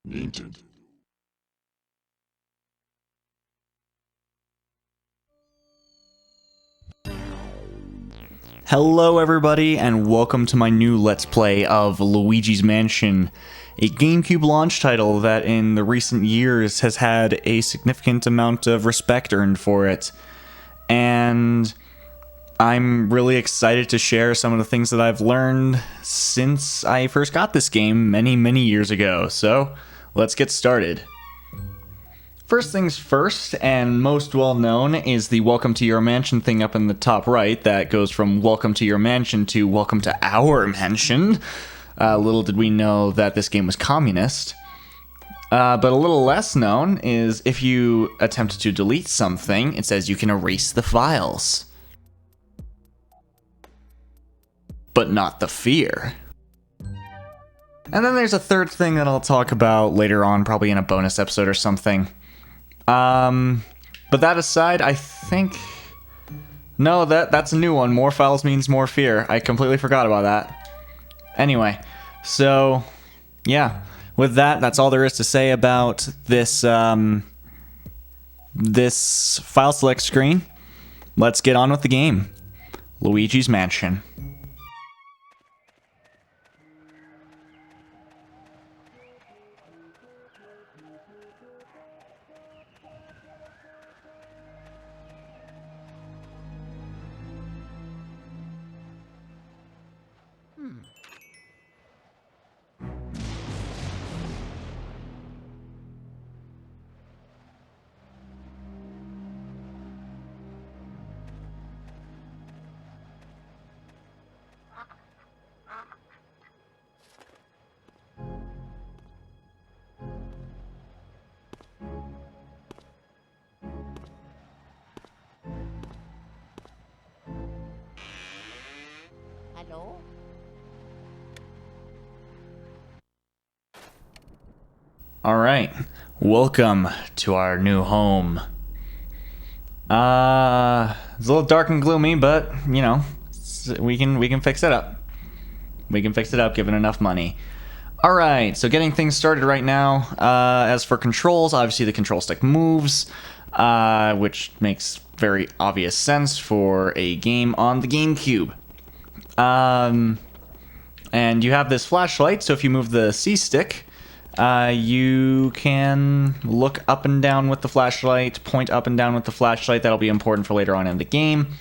Needed. Hello everybody, and welcome to my new Let's Play of Luigi's Mansion, a GameCube launch title that in the recent years has had a significant amount of respect earned for it. And I'm really excited to share some of the things that I've learned since I first got this game many years ago, so let's get started. First things first, and most well known, is the Welcome to Your Mansion thing up in the top right that goes from Welcome to Your Mansion to Welcome to Our Mansion. Little did we know that this game was communist. But a little less known is if you attempt to delete something, it says you can erase the files. But not the fear. And then there's a third thing that I'll talk about later on, probably in a bonus episode or something. But that aside, I think... No, that's a new one. More files means more fear. I completely forgot about that. Anyway, so, yeah. With that, that's all there is to say about this, this file select screen. Let's get on with the game. Luigi's Mansion. Hello? Alright, welcome to our new home. It's a little dark and gloomy, but, you know, we can fix it up. We can fix it up given enough money. Alright, so getting things started right now. As for controls, obviously the control stick moves, which makes very obvious sense for a game on the GameCube. And you have this flashlight, so if you move the C stick, you can look up and down with the flashlight, point up and down with the flashlight. That'll be important for later on in the game.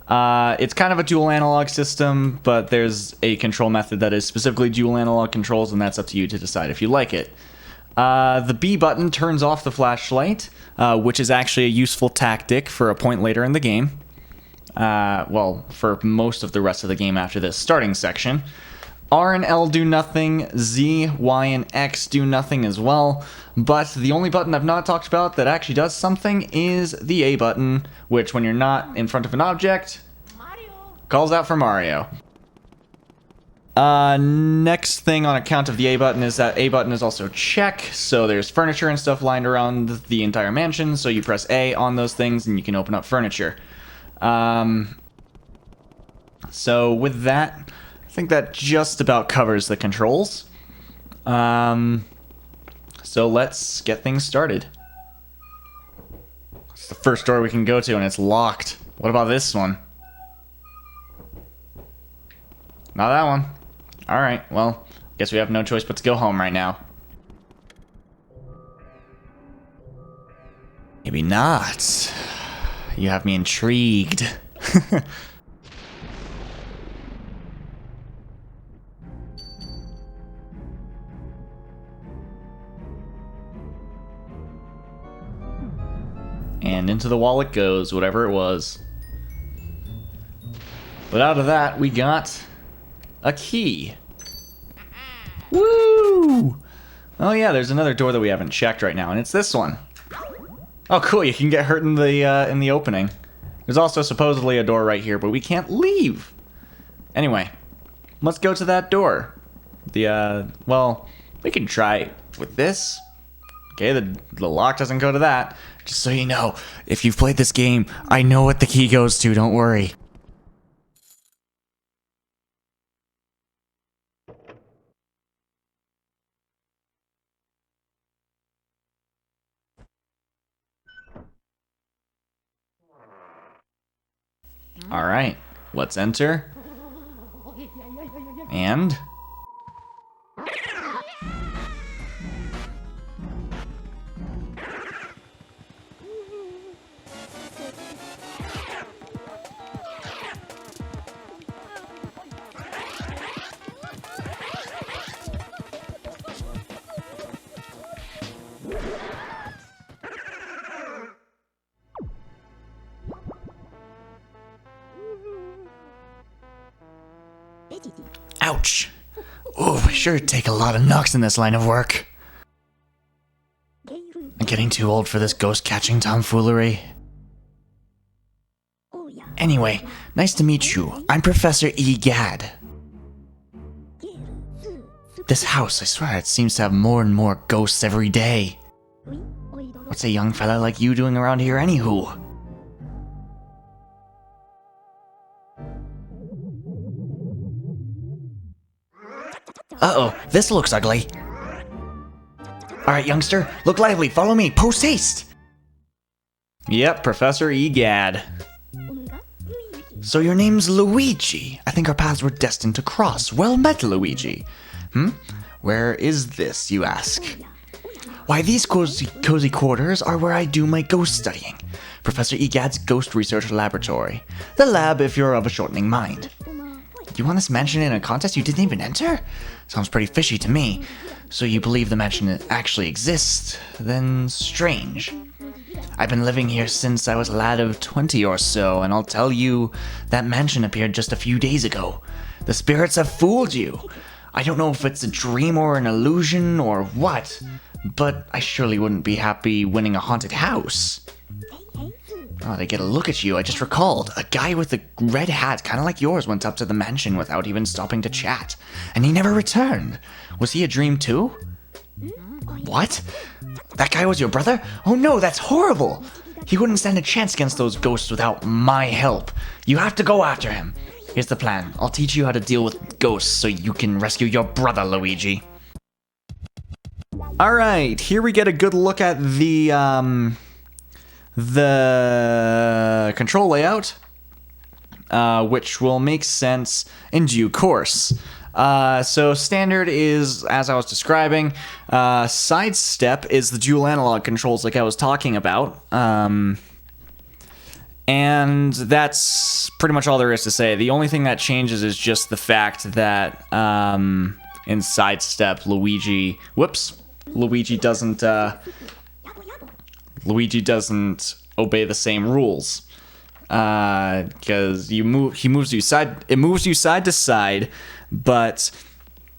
It's kind of a dual analog system, but there's a control method that is specifically dual analog controls, and that's up to you to decide if you like it. The B button turns off the flashlight, which is actually a useful tactic for a point later in the game. Well, for most of the rest of the game after this starting section. R and L do nothing, Z, Y, and X do nothing as well, but the only button I've not talked about that actually does something is the A button, which when you're not in front of an object, Mario! calls out for Mario. Next thing on account of the A button is that A button is also check, so there's furniture and stuff lined around the entire mansion, so you press A on those things and you can open up furniture. So with that, I think that just about covers the controls. So let's get things started. It's the first door we can go to and it's locked. What about this one? Not that one. Alright, well, guess we have no choice but to go home right now. Maybe not. You have me intrigued. And into the wall it goes, whatever it was. But out of that, we got a key. Woo! Oh yeah, there's another door that we haven't checked right now, and it's this one. Oh cool, you can get hurt in the opening. There's also supposedly a door right here, but we can't leave. Anyway, let's go to that door. Well, we can try with this. Okay, the lock doesn't go to that. Just so you know, if you've played this game, I know what the key goes to, don't worry. Alright, let's enter. And... ouch! Oh, I sure take a lot of knocks in this line of work. I'm getting too old for this ghost-catching tomfoolery. Anyway, nice to meet you. I'm Professor Egad. This house, I swear, it seems to have more and more ghosts every day. What's a young fella like you doing around here anywho? Uh-oh, this looks ugly. Alright, youngster, look lively, follow me, post haste! Yep, Professor Egad. So your name's Luigi. I think our paths were destined to cross. Well met, Luigi. Where is this, you ask? Why, these cozy quarters are where I do my ghost studying. Professor Egad's Ghost Research Laboratory. The lab if you're of a shortening mind. You won this mansion in a contest you didn't even enter? Sounds pretty fishy to me. So you believe the mansion actually exists? Then strange. I've been living here since I was a lad of 20 or so, and I'll tell you, that mansion appeared just a few days ago. The spirits have fooled you. I don't know if it's a dream or an illusion or what, but I surely wouldn't be happy winning a haunted house. Oh, they get a look at you. I just recalled. A guy with a red hat, kind of like yours, went up to the mansion without even stopping to chat. And he never returned. Was he a dream too? What? That guy was your brother? Oh no, that's horrible! He wouldn't stand a chance against those ghosts without my help. You have to go after him. Here's the plan. I'll teach you how to deal with ghosts so you can rescue your brother, Luigi. Alright, here we get a good look at the control layout, which will make sense in due course. So standard is, as I was describing, sidestep is the dual analog controls like I was talking about, and that's pretty much all there is to say. The only thing that changes is just the fact that in sidestep, Luigi doesn't obey the same rules, because it moves you side to side, but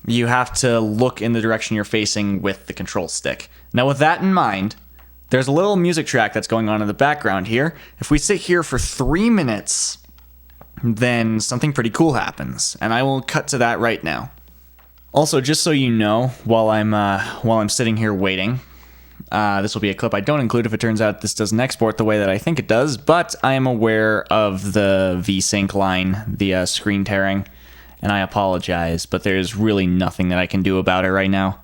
you have to look in the direction you're facing with the control stick. Now, with that in mind, there's a little music track that's going on in the background here. If we sit here for 3 minutes, then something pretty cool happens, and I will cut to that right now. Also, just so you know, while I'm sitting here waiting, this will be a clip I don't include if it turns out this doesn't export the way that I think it does, but I am aware of the VSync line, the screen tearing, and I apologize, but there's really nothing that I can do about it right now.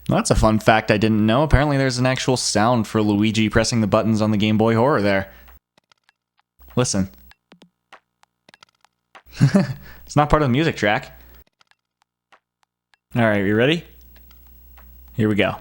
Well, that's a fun fact I didn't know. Apparently there's an actual sound for Luigi pressing the buttons on the Game Boy Horror there. Listen. It's not part of the music track. Alright, you ready? Here we go.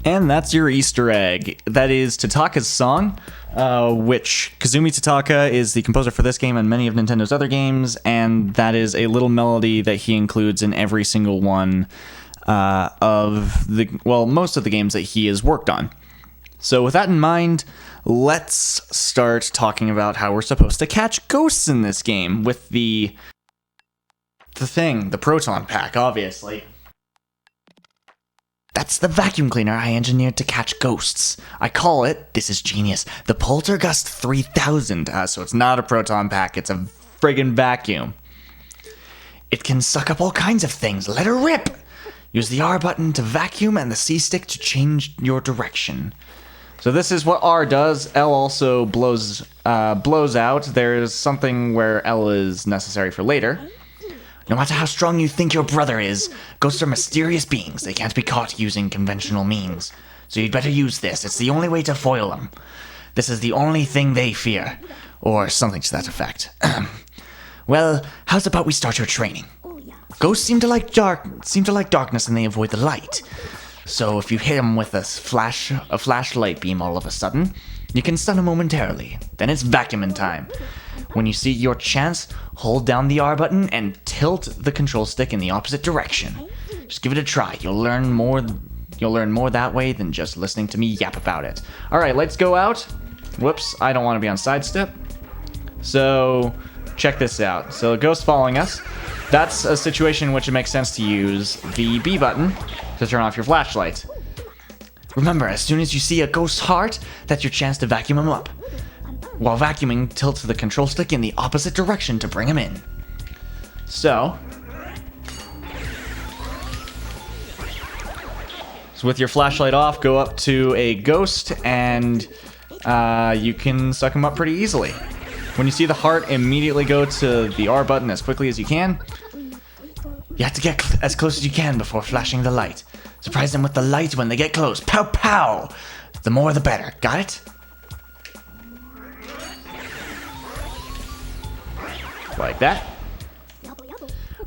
And that's your Easter egg. That is Tataka's song, which Kazumi Tataka is the composer for this game and many of Nintendo's other games, and that is a little melody that he includes in every single one of most of the games that he has worked on. So with that in mind, let's start talking about how we're supposed to catch ghosts in this game with the Proton Pack, obviously. That's the vacuum cleaner I engineered to catch ghosts. I call it, this is genius, the Poltergust 3000. So it's not a proton pack, it's a friggin' vacuum. It can suck up all kinds of things. Let her rip! Use the R button to vacuum and the C stick to change your direction. So this is what R does. L also blows out. There's something where L is necessary for later. No matter how strong you think your brother is, ghosts are mysterious beings. They can't be caught using conventional means. So you'd better use this. It's the only way to foil them. This is the only thing they fear. Or something to that effect. Well, how's about we start your training? Ghosts seem to like darkness and they avoid the light. So if you hit them with a flashlight beam all of a sudden, you can stun them momentarily. Then it's vacuuming time. When you see your chance, hold down the R button and tilt the control stick in the opposite direction. Just give it a try. You'll learn more that way than just listening to me yap about it. Alright, let's go out. Whoops, I don't want to be on sidestep. So, check this out. So, a ghost following us. That's a situation in which it makes sense to use the B button to turn off your flashlight. Remember, as soon as you see a ghost's heart, that's your chance to vacuum him up. While vacuuming, tilt the control stick in the opposite direction to bring him in. So with your flashlight off, go up to a ghost and you can suck him up pretty easily. When you see the heart, immediately go to the R button as quickly as you can. You have to get as close as you can before flashing the light. Surprise them with the light when they get close. Pow pow! The more the better. Got it? Like that.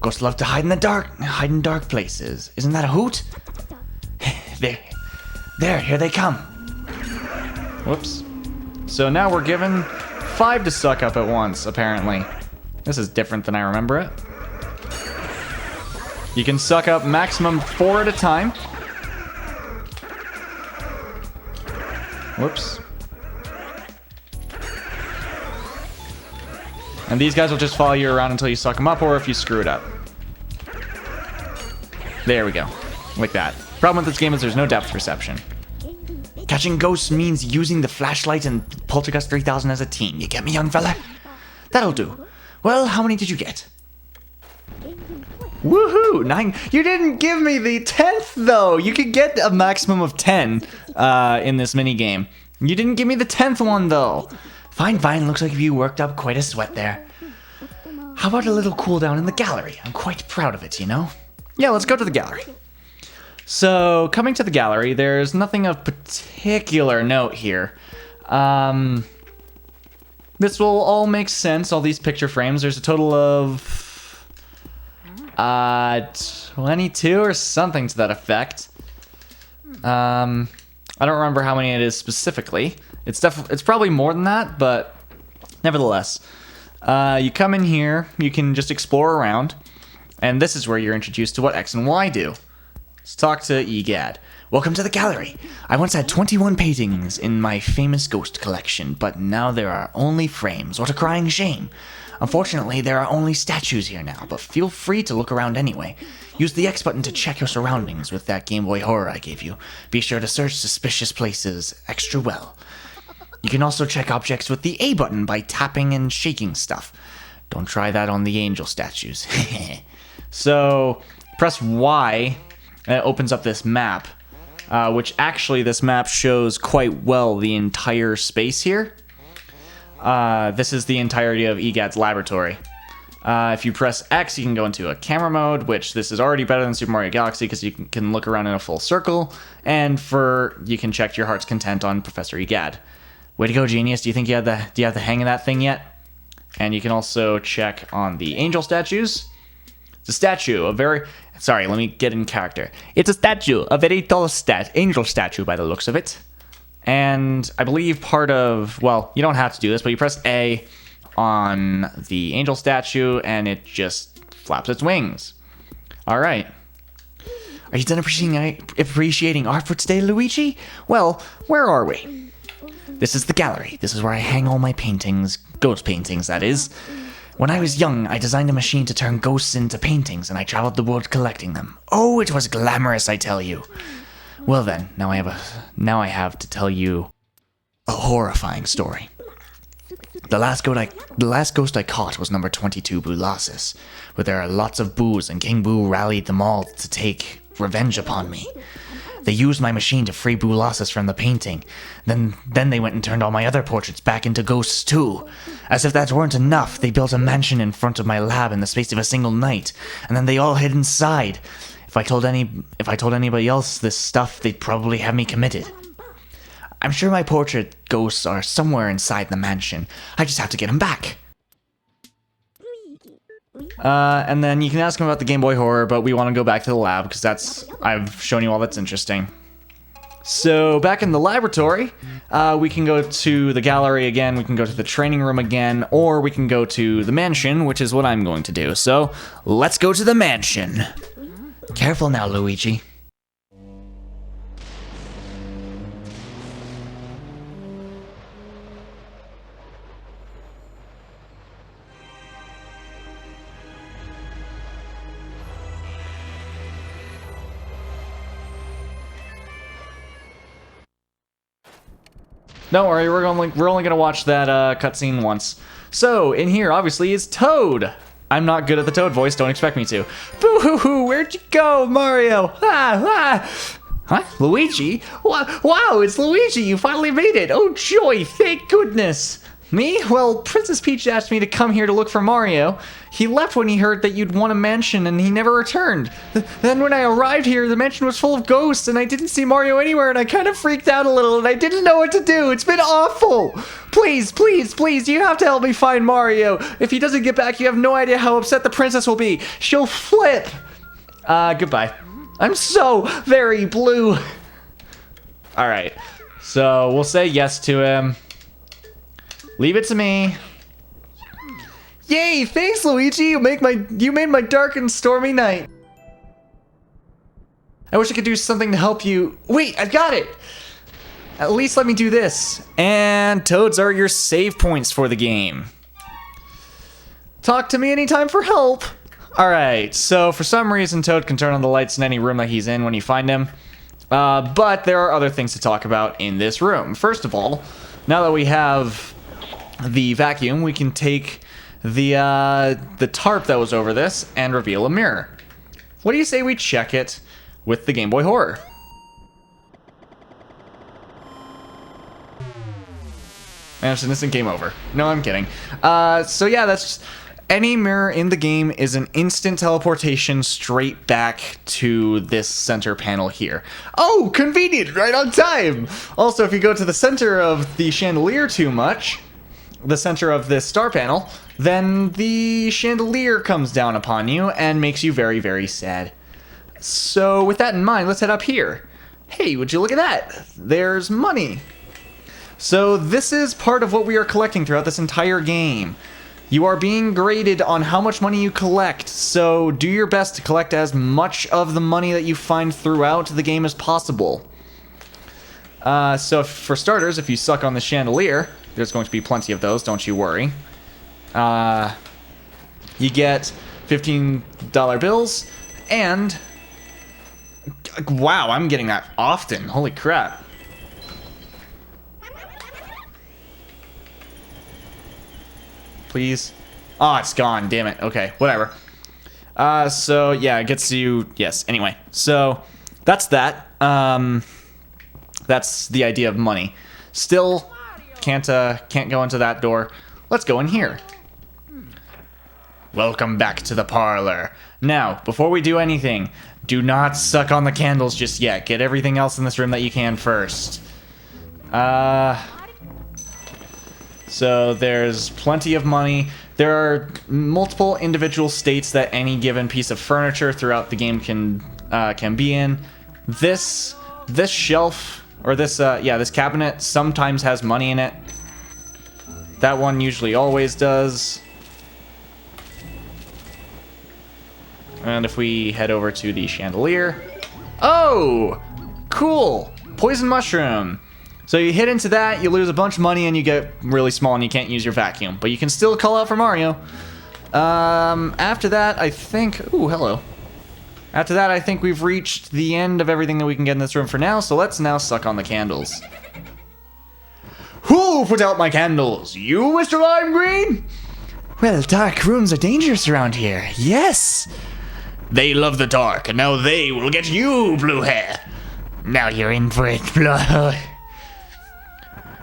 Ghosts love to hide in dark places. Isn't that a hoot? There, here they come. Whoops. So now we're given 5 to suck up at once, apparently. This is different than I remember it. You can suck up maximum 4 at a time. Whoops. And these guys will just follow you around until you suck them up, or if you screw it up. There we go. Like that. Problem with this game is there's no depth perception. Catching ghosts means using the flashlight and Poltergust 3000 as a team. You get me, young fella? That'll do. Well, how many did you get? Woohoo! 9. You didn't give me the 10th, though! You could get a maximum of 10 in this minigame. You didn't give me the 10th one, though. Fine, fine. Looks like you worked up quite a sweat there. How about a little cool down in the gallery? I'm quite proud of it, you know? Yeah, let's go to the gallery. So, coming to the gallery, there's nothing of particular note here. This will all make sense, all these picture frames. There's a total of 22 or something to that effect. I don't remember how many it is specifically. It's probably more than that, but nevertheless. You come in here, you can just explore around, and this is where you're introduced to what X and Y do. Let's talk to EGAD. Welcome to the gallery. I once had 21 paintings in my famous ghost collection, but now there are only frames. What a crying shame. Unfortunately, there are only statues here now, but feel free to look around anyway. Use the X button to check your surroundings with that Game Boy Horror I gave you. Be sure to search suspicious places extra well. You can also check objects with the A button by tapping and shaking stuff. Don't try that on the angel statues. So, press Y, and it opens up this map, which actually this map shows quite well the entire space here. This is the entirety of EGAD's laboratory. If you press X, you can go into a camera mode, which this is already better than Super Mario Galaxy because you can look around in a full circle, and you can check your heart's content on Professor EGAD. Way to go, genius. Do you think do you have the hang of that thing yet? And you can also check on the angel statues. It's a statue, sorry, let me get in character. It's a statue, a very tall angel statue by the looks of it. And I believe well, you don't have to do this, but you press A on the angel statue and it just flaps its wings. All right. Are you done appreciating art for today, Luigi? Well, where are we? This is the gallery. This is where I hang all my paintings, ghost paintings, that is. When I was young, I designed a machine to turn ghosts into paintings, and I traveled the world collecting them. Oh, it was glamorous, I tell you. Well then, now I have to tell you a horrifying story. The last ghost I caught was number 22 Bulasis, where there are lots of boos, and King Boo rallied them all to take revenge upon me. They used my machine to free Bulasis from the painting. Then they went and turned all my other portraits back into ghosts too. As if that weren't enough, they built a mansion in front of my lab in the space of a single night, and then they all hid inside. If I told anybody else this stuff, they'd probably have me committed. I'm sure my portrait ghosts are somewhere inside the mansion. I just have to get them back. And then you can ask him about the Game Boy Horror, but we want to go back to the lab because I've shown you all that's interesting. So back in the laboratory, we can go to the gallery again, we can go to the training room again, or we can go to the mansion, which is what I'm going to do. So let's go to the mansion. Careful now, Luigi. Don't worry, we're only gonna watch that cutscene once. So in here, obviously, is Toad. I'm not good at the Toad voice. Don't expect me to. Boo hoo hoo! Where'd you go, Mario? Huh? Luigi? Wow! It's Luigi! You finally made it! Oh joy! Thank goodness! Me? Well, Princess Peach asked me to come here to look for Mario. He left when he heard that you'd won a mansion and he never returned. Then when I arrived here, the mansion was full of ghosts and I didn't see Mario anywhere and I kind of freaked out a little and I didn't know what to do. It's been awful. Please, please, please, you have to help me find Mario. If he doesn't get back, you have no idea how upset the princess will be. She'll flip. Goodbye. I'm so very blue. All right, so we'll say yes to him. Leave it to me. Yay! Thanks, Luigi. You made my dark and stormy night. I wish I could do something to help you. Wait, I've got it. At least let me do this. And Toads are your save points for the game. Talk to me anytime for help. All right. So for some reason, Toad can turn on the lights in any room that he's in when you find him. But there are other things to talk about in this room. First of all, now that we have the vacuum, we can take the tarp that was over this and reveal a mirror. What do you say we check it with the Game Boy Horror? And it's an instant game over. No, I'm kidding. So yeah, that's just, any mirror in the game is an instant teleportation straight back to this center panel here. Oh, convenient, right on time. Also, if you go to the center of the chandelier too much, the center of this star panel, then the chandelier comes down upon you and makes you very, very sad. So with that in mind, let's head up here. Hey, would you look at that? There's money. So this is part of what we are collecting throughout this entire game. You are being graded on how much money you collect, so do your best to collect as much of the money that you find throughout the game as possible. So for starters, if you suck on the chandelier, there's going to be plenty of those, don't you worry. You get $15 bills, and wow, I'm getting that often. Holy crap. Please. Oh, it's gone. Damn it. Okay, whatever. So yeah, it gets you. Yes. Anyway, so that's that. That's the idea of money. Still, can't go into that door. Let's go in here. Welcome back to the parlor. Now, before we do anything, do not suck on the candles just yet. Get everything else in this room that you can first. So there's plenty of money. There are multiple individual states that any given piece of furniture throughout the game can be in. This shelf, or this cabinet sometimes has money in it. That one usually always does. And if we head over to the chandelier, oh, cool, poison mushroom. So you hit into that, you lose a bunch of money, and you get really small, and you can't use your vacuum. But you can still call out for Mario. After that, I think... Ooh, hello. After that, I think we've reached the end of everything that we can get in this room for now, so let's now suck on the candles. Who put out my candles? You, Mr. Lime Green? Well, dark rooms are dangerous around here. Yes. They love the dark, and now they will get you, Blue Hair. Now you're in for it, Blue.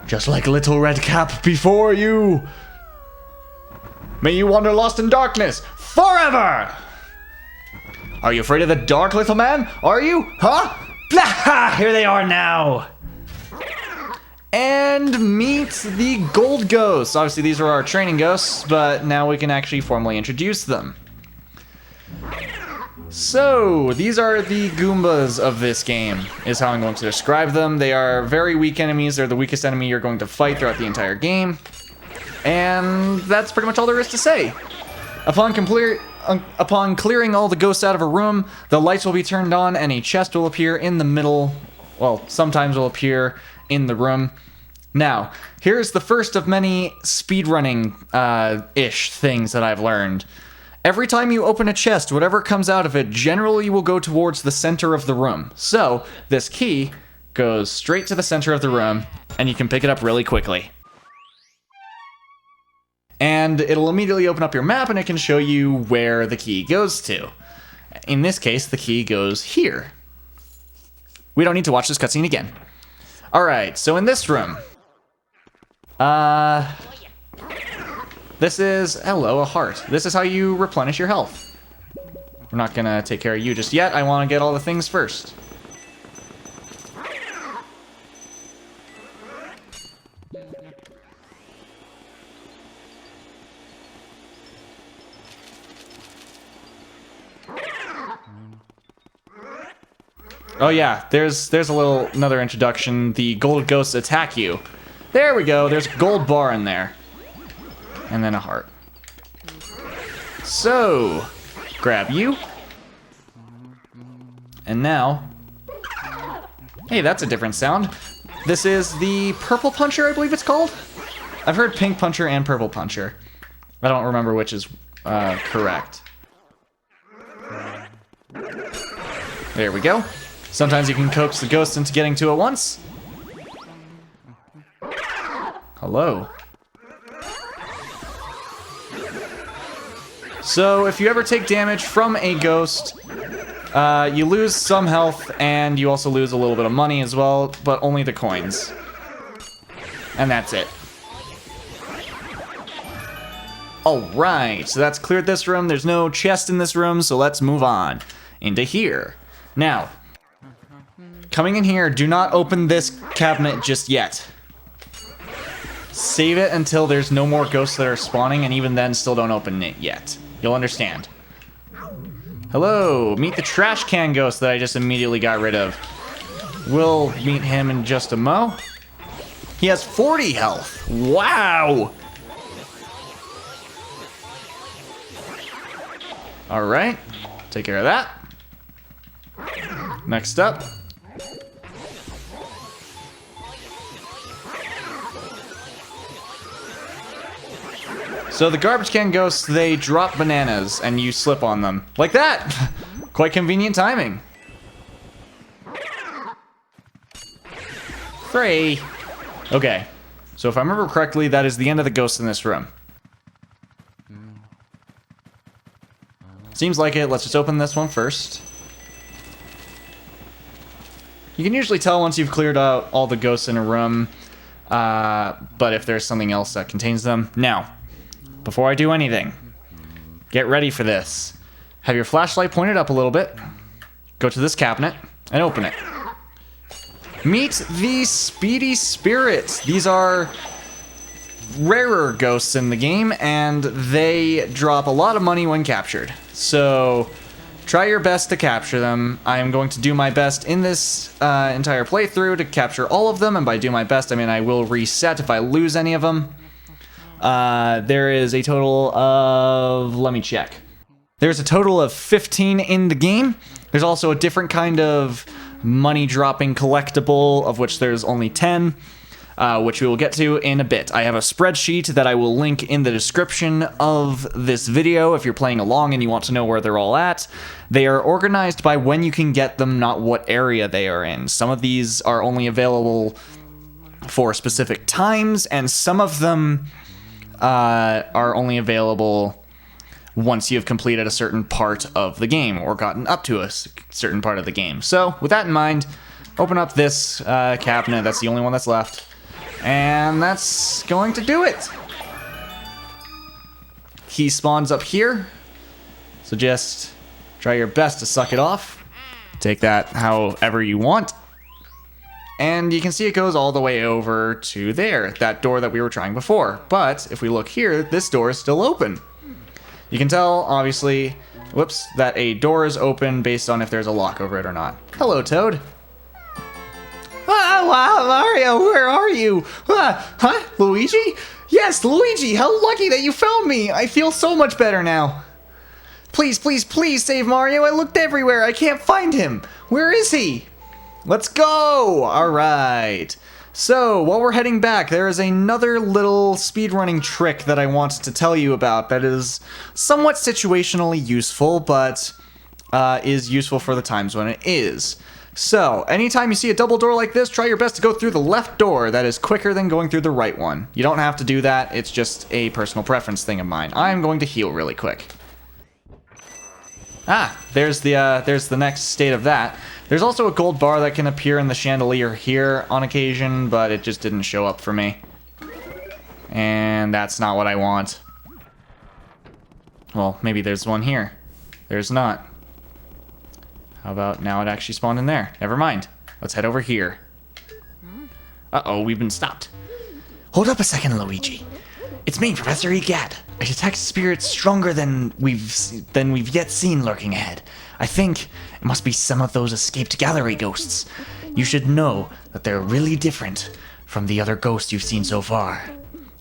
Just like Little Red Cap before you. May you wander lost in darkness forever. Are you afraid of the dark, little man? Are you? Huh? Blah! Here they are now. And meet the gold ghosts. Obviously, these are our training ghosts, but now we can actually formally introduce them. So, these are the Goombas of this game, is how I'm going to describe them. They are very weak enemies. They're the weakest enemy you're going to fight throughout the entire game. And that's pretty much all there is to say. Upon clearing all the ghosts out of a room, the lights will be turned on and a chest will appear in the middle. Well, sometimes will appear in the room. Now, here's the first of many speedrunning-ish things that I've learned. Every time you open a chest, whatever comes out of it generally will go towards the center of the room. So, this key goes straight to the center of the room, and you can pick it up really quickly. And it'll immediately open up your map, and it can show you where the key goes to. In this case, the key goes here. We don't need to watch this cutscene again. Alright, so in this room... This is... Hello, a heart. This is how you replenish your health. We're not gonna take care of you just yet. I want to get all the things first. Oh yeah, there's another introduction. The gold ghosts attack you. There we go, there's a gold bar in there. And then a heart. So, grab you. And now... Hey, that's a different sound. This is the purple puncher, I believe it's called? I've heard pink puncher and purple puncher. I don't remember which is correct. There we go. Sometimes you can coax the ghost into getting to it once. Hello. So, if you ever take damage from a ghost, you lose some health, and you also lose a little bit of money as well, but only the coins. And that's it. Alright, so that's cleared this room. There's no chest in this room, so let's move on into here. Now, coming in here, do not open this cabinet just yet. Save it until there's no more ghosts that are spawning, and even then, still don't open it yet. You'll understand. Hello, meet the trash can ghost that I just immediately got rid of. We'll meet him in just a mo. He has 40 health. Wow! Alright, take care of that. Next up. So the garbage can ghosts, they drop bananas and you slip on them. Like that! Quite convenient timing. Free. Okay, so if I remember correctly, that is the end of the ghosts in this room. Seems like it. Let's just open this one first. You can usually tell once you've cleared out all the ghosts in a room, but if there's something else that contains them. Now, before I do anything, get ready for this. Have your flashlight pointed up a little bit, go to this cabinet, and open it. Meet the Speedy Spirits. These are rarer ghosts in the game, and they drop a lot of money when captured. So, try your best to capture them. I am going to do my best in this entire playthrough to capture all of them, and by do my best, I mean I will reset if I lose any of them. There is a total of... let me check. There's a total of 15 in the game. There's also a different kind of money-dropping collectible, of which there's only 10. which we will get to in a bit. I have a spreadsheet that I will link in the description of this video if you're playing along and you want to know where they're all at. They are organized by when you can get them, not what area they are in. Some of these are only available for specific times, and some of them are only available once you've completed a certain part of the game or gotten up to a certain part of the game. So, with that in mind, open up this cabinet. That's the only one that's left. And that's going to do it. Key spawns up here. So just try your best to suck it off. Take that however you want. And you can see it goes all the way over to there, that door that we were trying before. But if we look here, this door is still open. You can tell, obviously, whoops, that a door is open based on if there's a lock over it or not. Hello, Toad. Ah, wow, Mario, where are you? Huh? Luigi? Yes, Luigi, how lucky that you found me. I feel so much better now. Please, please, please save Mario. I looked everywhere. I can't find him. Where is he? Let's go. All right. So, while we're heading back, there is another little speedrunning trick that I want to tell you about that is somewhat situationally useful, but is useful for the times when it is. So, anytime you see a double door like this, try your best to go through the left door. That is quicker than going through the right one. You don't have to do that. It's just a personal preference thing of mine. I'm going to heal really quick. Ah, there's the next state of that. There's also a gold bar that can appear in the chandelier here on occasion, but it just didn't show up for me. And that's not what I want. Well, maybe there's one here. There's not. How about now it actually spawned in there? Never mind. Let's head over here. Uh-oh, we've been stopped. Hold up a second, Luigi. It's me, Professor Egad. I detect spirits stronger than we've yet seen lurking ahead. I think it must be some of those escaped gallery ghosts. You should know that they're really different from the other ghosts you've seen so far.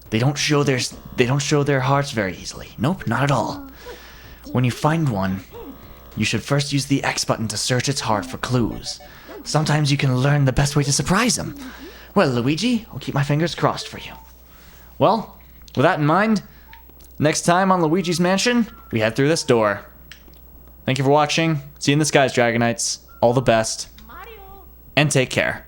They don't show their hearts very easily. Nope, not at all. When you find one, you should first use the X button to search its heart for clues. Sometimes you can learn the best way to surprise them. Well, Luigi, I'll keep my fingers crossed for you. Well, with that in mind, next time on Luigi's Mansion, we head through this door. Thank you for watching. See you in the skies, Dragonites. All the best. Mario. And take care.